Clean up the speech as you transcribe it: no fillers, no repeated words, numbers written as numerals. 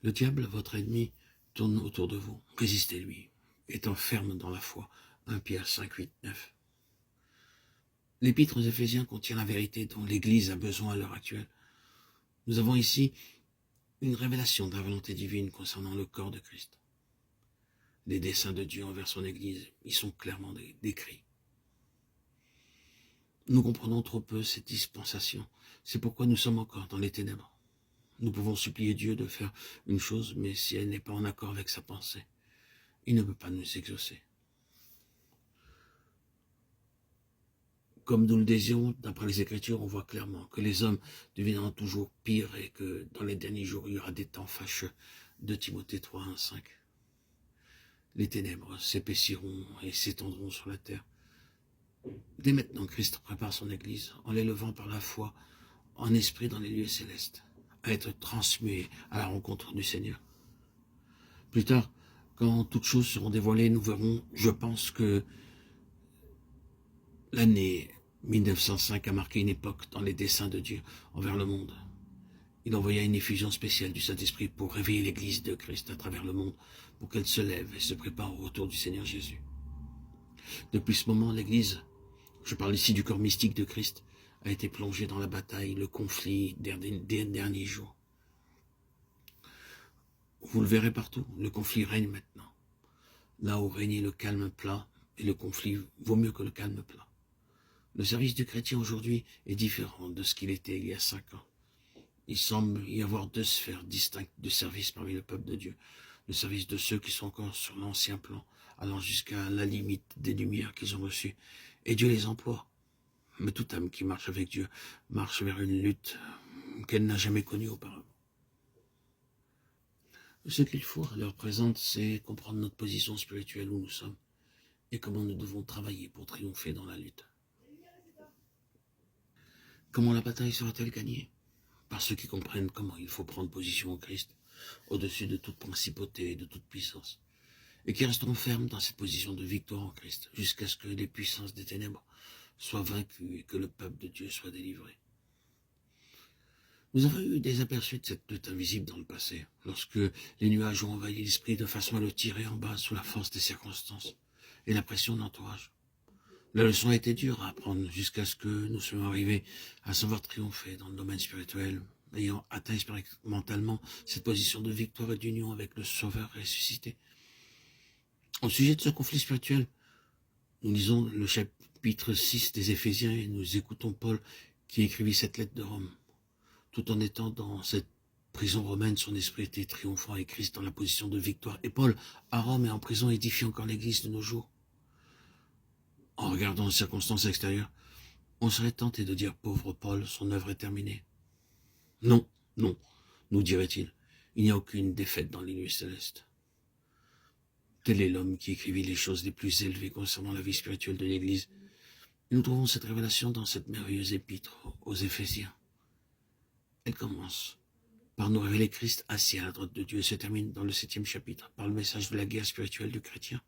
Le diable, votre ennemi, tourne autour de vous. Résistez-lui, étant ferme dans la foi. 1 Pierre 5, 8, 9. L'épître aux Éphésiens contient la vérité dont l'Église a besoin à l'heure actuelle. Nous avons ici une révélation de la volonté divine concernant le corps de Christ. Les desseins de Dieu envers son Église y sont clairement décrits. Nous comprenons trop peu cette dispensation. C'est pourquoi nous sommes encore dans les ténèbres. Nous pouvons supplier Dieu de faire une chose, mais si elle n'est pas en accord avec sa pensée, il ne peut pas nous exaucer. Comme nous le désirons, d'après les Écritures, on voit clairement que les hommes deviendront toujours pires et que dans les derniers jours, il y aura des temps fâcheux. 2 Timothée 3, 1, 5. Les ténèbres s'épaissiront et s'étendront sur la terre. Dès maintenant, Christ prépare son Église en l'élevant par la foi en esprit dans les lieux célestes, à être transmué à la rencontre du Seigneur. Plus tard, quand toutes choses seront dévoilées, nous verrons, je pense que l'année 1905 a marqué une époque dans les desseins de Dieu envers le monde. Il envoya une effusion spéciale du Saint-Esprit pour réveiller l'Église de Christ à travers le monde, pour qu'elle se lève et se prépare au retour du Seigneur Jésus. Depuis ce moment, l'Église, je parle ici du corps mystique de Christ, a été plongée dans la bataille, le conflit des derniers jours. Vous le verrez partout, le conflit règne maintenant. Là où régnait le calme plat, et le conflit vaut mieux que le calme plat. Le service du chrétien aujourd'hui est différent de ce qu'il était il y a 5 ans. Il semble y avoir 2 sphères distinctes de service parmi le peuple de Dieu. Le service de ceux qui sont encore sur l'ancien plan, allant jusqu'à la limite des lumières qu'ils ont reçues. Et Dieu les emploie. Mais toute âme qui marche avec Dieu marche vers une lutte qu'elle n'a jamais connue auparavant. Ce qu'il faut à l'heure présente, c'est comprendre notre position spirituelle où nous sommes et comment nous devons travailler pour triompher dans la lutte. Comment la bataille sera-t-elle gagnée? Par ceux qui comprennent comment il faut prendre position en Christ, au-dessus de toute principauté et de toute puissance, et qui resteront fermes dans cette position de victoire en Christ, jusqu'à ce que les puissances des ténèbres soient vaincues et que le peuple de Dieu soit délivré. Nous avons eu des aperçus de cette lutte invisible dans le passé, lorsque les nuages ont envahi l'esprit de façon à le tirer en bas sous la force des circonstances et la pression de l'entourage. La leçon a été dure à apprendre jusqu'à ce que nous soyons arrivés à savoir triompher dans le domaine spirituel, ayant atteint expérimentalement cette position de victoire et d'union avec le Sauveur ressuscité. Au sujet de ce conflit spirituel, nous lisons le chapitre 6 des Éphésiens et nous écoutons Paul qui écrivit cette lettre de Rome. Tout en étant dans cette prison romaine, son esprit était triomphant et Christ dans la position de victoire. Et Paul, à Rome et en prison, édifie encore l'Église de nos jours. En regardant les circonstances extérieures, on serait tenté de dire, pauvre Paul, son œuvre est terminée. Non, non, nous dirait-il, il n'y a aucune défaite dans les lieux célestes. Tel est l'homme qui écrivit les choses les plus élevées concernant la vie spirituelle de l'Église. Et nous trouvons cette révélation dans cette merveilleuse épître aux Éphésiens. Elle commence par nous révéler Christ assis à la droite de Dieu et se termine dans le 7e chapitre par le message de la guerre spirituelle du chrétien.